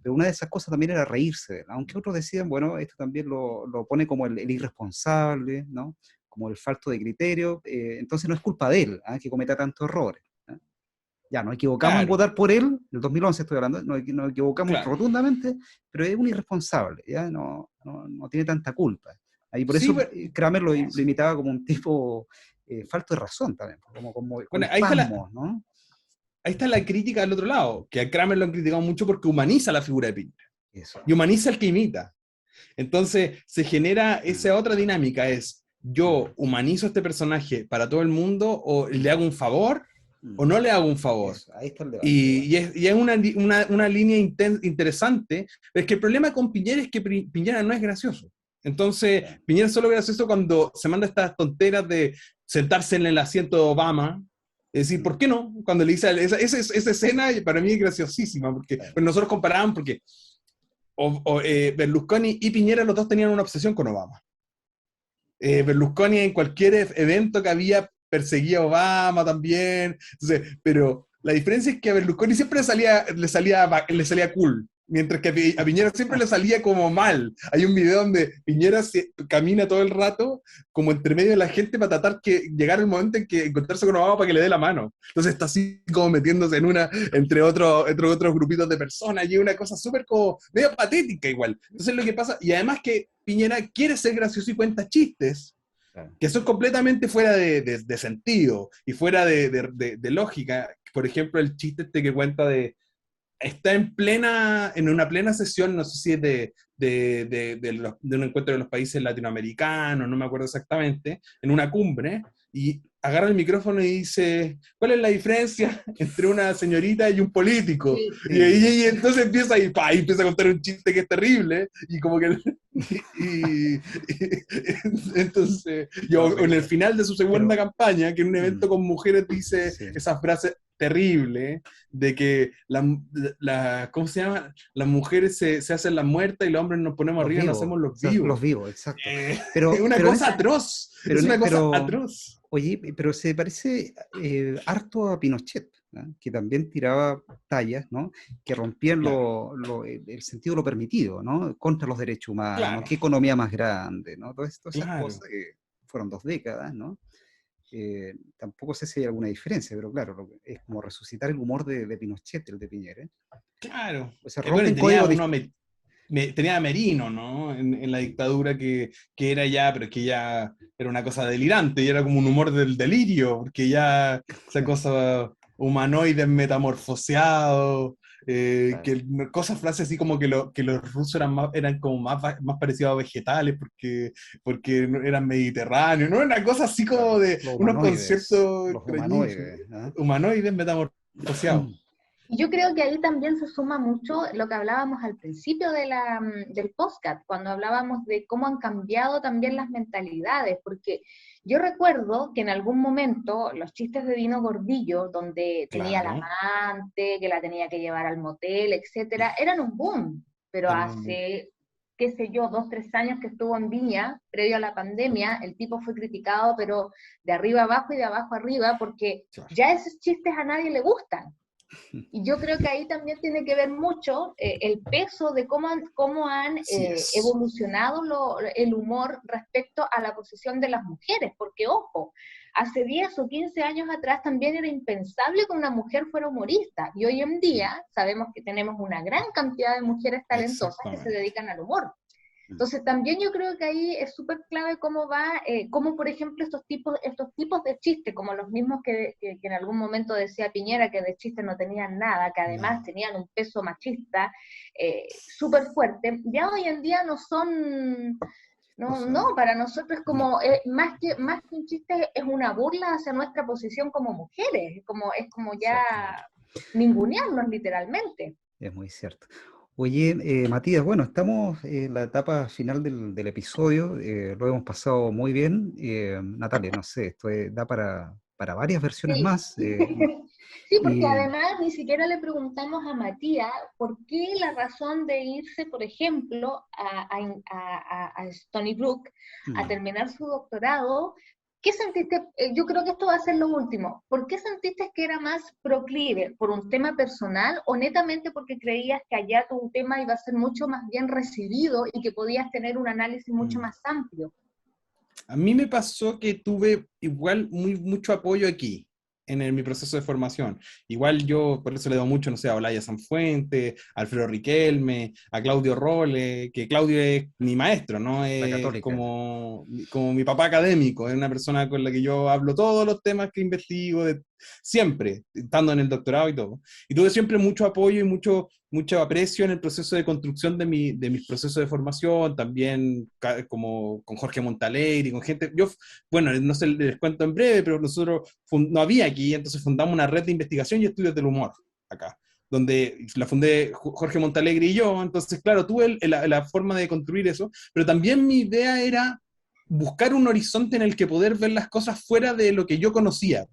S3: Pero una de esas cosas también era reírse de él, aunque otros decían, bueno, esto también lo pone como el irresponsable, ¿no? Como el falto de criterio, entonces no es culpa de él, ¿ah? Que cometa tantos errores. ¿Ah? Ya, nos equivocamos en
S2: Claro,
S3: votar por él, en el 2011 estoy hablando, nos equivocamos
S2: claro.
S3: rotundamente, pero es un irresponsable, ¿ya? No tiene tanta culpa. Ahí por
S2: Sí,
S3: eso
S2: pero,
S3: Kramer lo imitaba como un tipo falto de razón también, como con
S2: bueno,
S3: espasmos, ¿no?
S2: ahí está la crítica al otro lado, que a Kramer lo han criticado mucho porque humaniza la figura de Piñera
S3: Eso.
S2: y humaniza al que imita. Entonces se genera esa otra dinámica, es yo humanizo a este personaje para todo el mundo o le hago un favor o no le hago un favor.
S3: Eso, ahí está el debate.
S2: Y es una línea interesante, pero es que el problema con Piñera es que Piñera no es gracioso. Entonces, Piñera es solo gracioso cuando se manda estas tonteras de sentarse en el asiento de Obama. Es decir, ¿por qué no? Cuando le dice esa escena, para mí es graciosísima, porque pues nosotros comparábamos, porque Berlusconi y Piñera, los dos tenían una obsesión con Obama. Berlusconi en cualquier evento que había perseguía a Obama también. Entonces, pero la diferencia es que a Berlusconi siempre le salía cool, mientras que a Piñera siempre le salía como mal. Hay un video donde Piñera camina todo el rato como entre medio de la gente para tratar que llegara el momento en que encontrarse con Obama para que le dé la mano. Entonces está así como metiéndose entre otros grupitos de personas y es una cosa súper como medio patética igual. Entonces lo que pasa, y además que Piñera quiere ser gracioso y cuenta chistes que son completamente fuera de sentido y fuera de lógica. Por ejemplo, el chiste este que cuenta está en una plena sesión, no sé si es de un encuentro de los países latinoamericanos, no me acuerdo exactamente, en una cumbre, y agarra el micrófono y dice, ¿cuál es la diferencia entre una señorita y un político?
S1: Sí.
S2: Y entonces empieza y empieza a contar un chiste que es terrible, y como que... y- entonces, en el final de su segunda campaña, que en un evento con mujeres dice
S3: Sí.
S2: esa frase terrible de que ¿cómo se llama? Las mujeres se hacen las muertas y los hombres nos ponemos
S3: Los
S2: arriba y nos
S3: vivos,
S2: hacemos los
S3: o sea,
S2: vivos.
S3: los vivos, exacto.
S2: Es
S3: Pero,
S2: una
S3: pero en
S2: cosa
S3: ese-
S2: atroz.
S3: pero,
S2: Es
S3: en-
S2: una cosa
S3: pero,
S2: atroz.
S3: Oye, pero se parece harto a Pinochet, ¿no? Que también tiraba tallas, ¿no? Que rompían
S2: Claro,
S3: el sentido de lo permitido, ¿no? Contra los derechos humanos,
S2: claro,
S3: qué economía más grande, ¿no? Todas esas
S2: claro.
S3: cosas que fueron 2 décadas, ¿no? Tampoco sé si hay alguna diferencia, pero claro, es como resucitar el humor de Pinochet, el de Piñera.
S2: Claro.
S3: O sea,
S2: Bueno, y
S3: rompen códigos
S2: tenía a Merino, ¿no? En la dictadura que era ya, pero que ya era una cosa delirante y era como un humor del delirio, porque ya esa cosa humanoides metamorfoseados,
S3: Claro.
S2: cosas, frases así como que los rusos eran como más parecidos a vegetales porque eran mediterráneos, ¿no? Una cosa así como
S3: Claro,
S2: de unos conceptos
S3: los
S2: extrañísimos,
S3: humanoides, ¿ah?
S2: humanoides metamorfoseados.
S1: Y yo creo que ahí también se suma mucho lo que hablábamos al principio del podcast, cuando hablábamos de cómo han cambiado también las mentalidades, porque yo recuerdo que en algún momento los chistes de Dino Gordillo, donde tenía la
S2: Claro,
S1: amante, que la tenía que llevar al motel, etcétera, eran un boom, pero
S2: era un-
S1: hace, qué sé yo, 2, 3 años que estuvo en Viña, previo a la pandemia, el tipo fue criticado, pero de arriba abajo y de abajo arriba, porque ya esos chistes a nadie le gustan. Y yo creo que ahí también tiene que ver mucho el peso de cómo han
S2: Así es.
S1: evolucionado el humor respecto a la posición de las mujeres, porque ojo, Hace 10 o 15 años atrás también era impensable que una mujer fuera humorista, y hoy en día sabemos que tenemos una gran cantidad de mujeres talentosas que se dedican al humor. Entonces también yo creo que ahí es súper clave cómo va, cómo por ejemplo estos tipos de chistes, como los mismos que en algún momento decía Piñera, que de chistes no tenían nada, que además tenían un peso machista súper fuerte, ya hoy en día no son... No, para nosotros es como, más que un chiste, es una burla hacia nuestra posición como mujeres, es como ya ningunearnos literalmente.
S3: Es muy cierto. Oye, Matías, bueno, estamos en la etapa final del episodio, lo hemos pasado muy bien. Natalia, no sé, da para varias versiones
S1: Sí.
S3: más.
S1: Sí, porque
S3: Y,
S1: además ni siquiera le preguntamos a Matías por qué la razón de irse, por ejemplo, a Stony Brook a terminar su doctorado. ¿Qué sentiste? Yo creo que esto va a ser lo último. ¿Por qué sentiste que era más proclive? ¿Por un tema personal o netamente porque creías que allá tu tema iba a ser mucho más bien recibido y que podías tener un análisis mucho más amplio?
S2: A mí me pasó que tuve igual mucho apoyo aquí, mi proceso de formación. Igual yo, por eso le doy mucho, no sé, a Olaya Sanfuente, a Alfredo Riquelme, a Claudio Role, que Claudio es mi maestro, ¿no?
S3: la
S2: Es
S3: Católica.
S2: como mi papá académico, es una persona con la que yo hablo todos los temas que investigo, siempre, estando en el doctorado y todo. Y tuve siempre mucho apoyo y mucho aprecio en el proceso de construcción de mis procesos de formación, también como con Jorge Montalegre y con gente, bueno, no sé, les cuento en breve, pero nosotros no había aquí, entonces fundamos una red de investigación y estudios del humor acá, donde la fundé Jorge Montalegre y yo, entonces claro, tuve la forma de construir eso, pero también mi idea era buscar un horizonte en el que poder ver las cosas fuera de lo que yo conocía.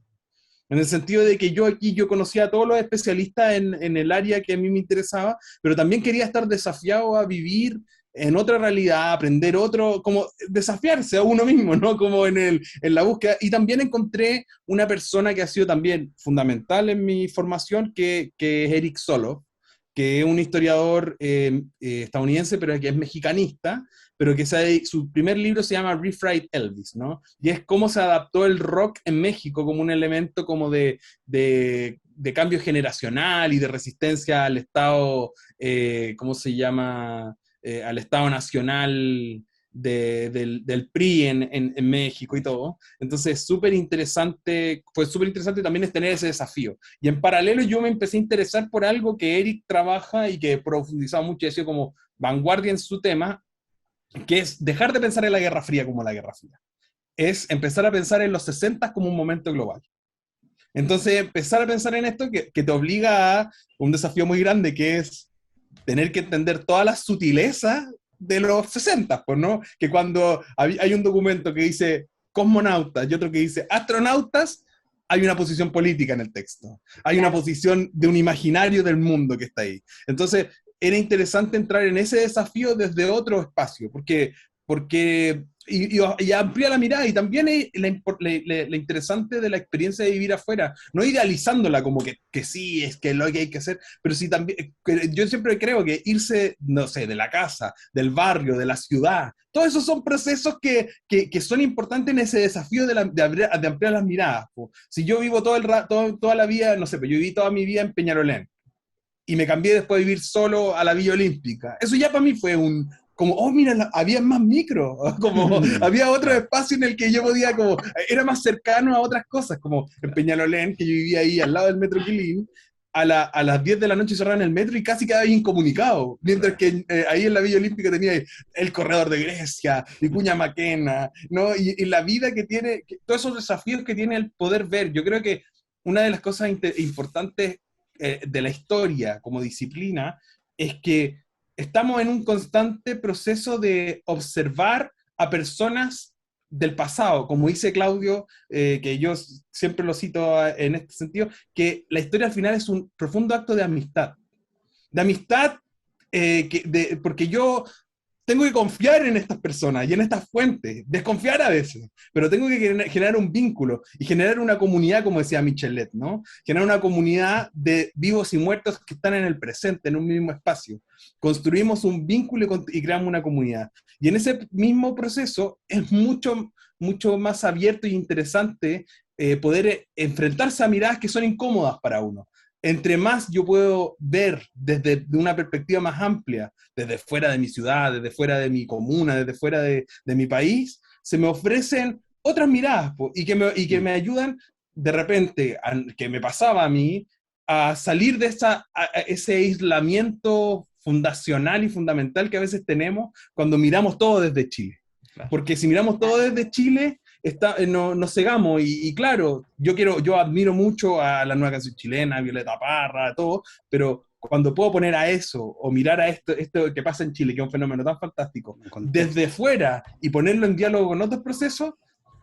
S2: En el sentido de que yo conocía a todos los especialistas en el área que a mí me interesaba, pero también quería estar desafiado a vivir en otra realidad, aprender como desafiarse a uno mismo, ¿no? Como en la búsqueda. Y también encontré una persona que ha sido también fundamental en mi formación, que es Eric Solow, que es un historiador estadounidense, pero que es mexicanista, pero que su primer libro se llama Refried Elvis, ¿no? Y es cómo se adaptó el rock en México como un elemento como de cambio generacional y de resistencia al Estado, ¿cómo se llama? Al Estado Nacional del PRI en México y todo. Entonces, fue súper interesante también es tener ese desafío. Y en paralelo yo me empecé a interesar por algo que Eric trabaja y que profundizaba mucho y ha sido como vanguardia en su tema, que es dejar de pensar en la Guerra Fría como la Guerra Fría. Es empezar a pensar en los 60 como un momento global. Entonces, empezar a pensar en esto que te obliga a un desafío muy grande, que es tener que entender todas las sutilezas de los 60, pues, ¿no? Que cuando hay un documento que dice cosmonautas y otro que dice astronautas, hay una posición política en el texto. Hay una posición de un imaginario del mundo que está ahí. Entonces, era interesante entrar en ese desafío desde otro espacio, porque y amplía la mirada, y también es la interesante de la experiencia de vivir afuera, no idealizándola como que sí, es que lo que hay que hacer, pero sí también, yo siempre creo que irse, no sé, de la casa, del barrio, de la ciudad, todos esos son procesos que son importantes en ese desafío de ampliar las miradas. Po. Si yo vivo toda la vida, no sé, pero yo viví toda mi vida en Peñarolén, y me cambié después de vivir solo a la Villa Olímpica. Eso ya para mí fue como, oh, mira, había más micro, como había otro espacio en el que yo podía, como, era más cercano a otras cosas, como en Peñalolén, que yo vivía ahí al lado del Metro Quilín, a las 10 de la noche cerraban el metro y casi quedaba incomunicado, mientras que ahí en la Villa Olímpica tenía el corredor de Grecia, Vicuña Maquena, ¿no? Y la vida que tiene, todos esos desafíos que tiene el poder ver. Yo creo que una de las cosas importantes de la historia como disciplina es que estamos en un constante proceso de observar a personas del pasado, como dice Claudio, que yo siempre lo cito en este sentido, que la historia al final es un profundo acto de amistad. De amistad, porque yo tengo que confiar en estas personas y en estas fuentes, desconfiar a veces, pero tengo que generar un vínculo y generar una comunidad, como decía Michelet, ¿no? Generar una comunidad de vivos y muertos que están en el presente, en un mismo espacio. Construimos un vínculo y creamos una comunidad. Y en ese mismo proceso es mucho más abierto y interesante poder enfrentarse a miradas que son incómodas para uno. Entre más yo puedo ver desde una perspectiva más amplia, desde fuera de mi ciudad, desde fuera de mi comuna, desde fuera de mi país, se me ofrecen otras miradas y que me ayudan de repente, que me pasaba a mí, a salir de ese aislamiento fundacional y fundamental que a veces tenemos cuando miramos todo desde Chile. Porque si miramos todo desde Chile, nos cegamos y claro, yo admiro mucho a la nueva canción chilena, a Violeta Parra, a todo, pero cuando puedo poner a eso o mirar a esto que pasa en Chile, que es un fenómeno tan fantástico, desde fuera y ponerlo en diálogo con otros procesos,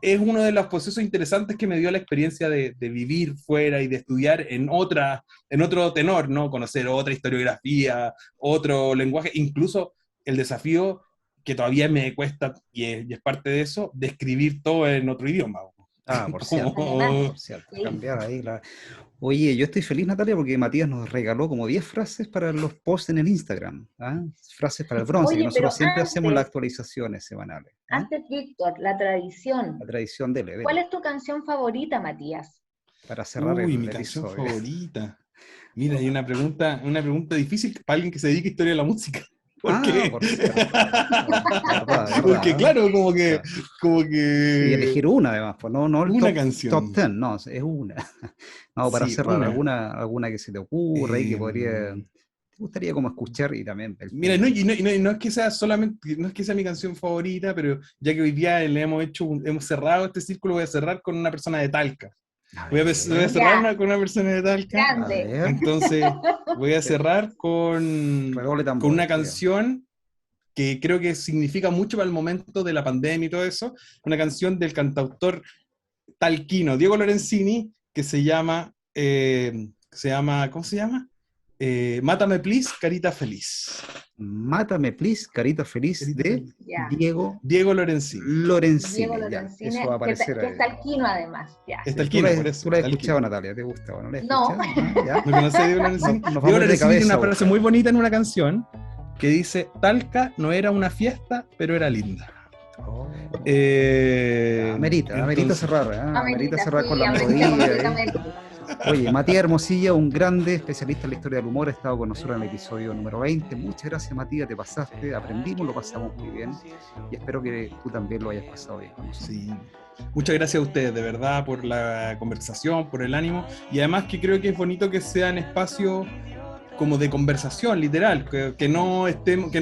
S2: es uno de los procesos interesantes que me dio la experiencia de vivir fuera y de estudiar en otro tenor, ¿no? Conocer otra historiografía, otro lenguaje, incluso el desafío que todavía me cuesta, y es parte de eso, de escribir todo en otro idioma.
S3: Por cierto, cambiar ahí Oye, yo estoy feliz, Natalia, porque Matías nos regaló como 10 frases para los posts en el Instagram, frases para el bronce,
S1: Oye,
S3: que nosotros siempre
S1: antes,
S3: hacemos las actualizaciones semanales.
S1: Antes, Víctor, la tradición.
S3: La tradición dele.
S1: ¿Cuál es tu canción favorita, Matías?
S3: Para cerrar
S2: mi canción favorita. Mira, hay una pregunta difícil para alguien que se dedique a historia de la música. ¿Por qué?
S3: Verdad,
S2: porque claro, como que...
S3: Y elegir una además, pues no el
S2: una
S3: top,
S2: canción.
S3: Top 10, no, es una. No, para cerrar, alguna que se te ocurra y que te gustaría como escuchar y también...
S2: Mira, no es que sea solamente, no es que sea mi canción favorita, pero ya que hoy día hemos cerrado este círculo, voy a cerrar con una persona de Talca. Voy a cerrar con una persona de Talca. Entonces, voy a cerrar con una canción que creo que significa mucho para el momento de la pandemia y todo eso. Una canción del cantautor talquino, Diego Lorenzini, que se llama, ¿cómo se llama? Mátame Please, Carita Feliz.
S3: Mátame Please, Carita Feliz de Diego
S2: Lorenzini.
S1: Diego Lorenzini, eso va a aparecer que es talquino además.
S2: Es talquino, por eso.
S3: Tú la has escuchado, Natalia, ¿te gusta? ¿No la has
S1: escuchado?
S2: ¿No conoces a Diego Lorenzini? Diego Lorenzini tiene una frase muy bonita en una canción que dice: Talca no era una fiesta, pero era linda.
S3: Amerita cerrar, amerita cerrar con la melodía. Oye, Matías Hermosilla, un grande especialista en la historia del humor, ha estado con nosotros en el episodio número 20. Muchas gracias, Matías, te pasaste, aprendimos, lo pasamos muy bien y espero que tú también lo hayas pasado bien con nosotros.
S2: Sí. Muchas gracias a ustedes, de verdad, por la conversación, por el ánimo y además que creo que es bonito que sean espacios como de conversación, literal, que no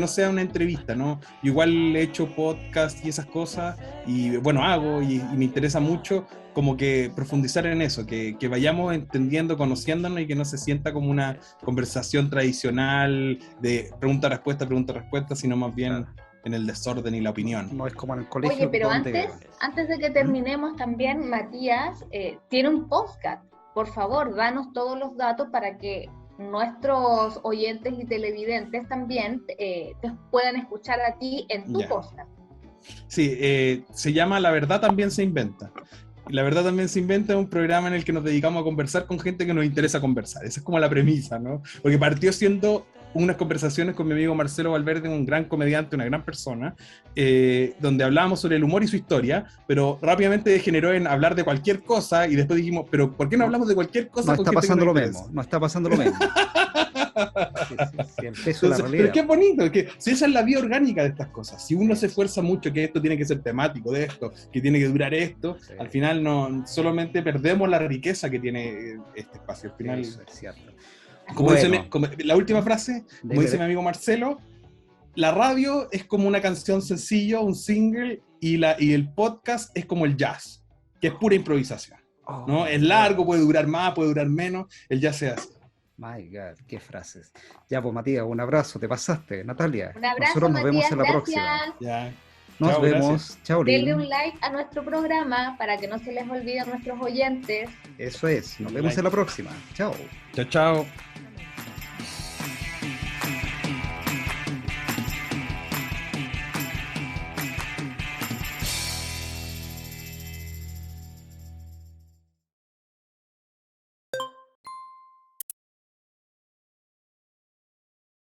S2: sea una entrevista, ¿no? Yo igual he hecho podcast y esas cosas, y bueno, hago, y me interesa mucho como que profundizar en eso, que vayamos entendiendo, conociéndonos, y que no se sienta como una conversación tradicional de pregunta-respuesta, sino más bien en el desorden y la opinión.
S3: No es como en el colegio.
S1: Oye, pero antes de que terminemos también, Matías tiene un podcast. Por favor, danos todos los datos para que nuestros oyentes y televidentes también te puedan escuchar a ti en tu podcast.
S2: Sí, se llama La Verdad También Se Inventa. La Verdad También Se Inventa es un programa en el que nos dedicamos a conversar con gente que nos interesa conversar. Esa es como la premisa, ¿no? Porque partió siendo unas conversaciones con mi amigo Marcelo Valverde, un gran comediante, una gran persona, donde hablábamos sobre el humor y su historia, pero rápidamente degeneró en hablar de cualquier cosa, y después dijimos, pero ¿por qué no hablamos de cualquier cosa?
S3: No está pasando lo mismo, no está pasando lo mismo. Sí, el peso de la realidad.
S2: Pero qué bonito, que si esa es la vía orgánica de estas cosas, si uno se esfuerza mucho que esto tiene que ser temático de esto, que tiene que durar esto, al final no solamente perdemos la riqueza que tiene este espacio. Al final,
S3: eso es cierto.
S2: Como la última frase, como dice mi amigo Marcelo, la radio es como una canción sencillo, un single, y el podcast es como el jazz, que es pura improvisación, ¿no? Es largo, puede durar más, puede durar menos, el jazz se hace.
S3: My God, qué frases. Ya, pues Matías, un abrazo, te pasaste. Natalia,
S1: un abrazo,
S3: nosotros nos
S1: Matías,
S3: vemos en la
S1: próxima.
S2: Ya.
S3: Nos vemos. Chao,
S1: denle un like a nuestro programa para que no se les olvide a nuestros oyentes.
S3: Eso es, nos vemos en la próxima. Chao.
S2: Chao.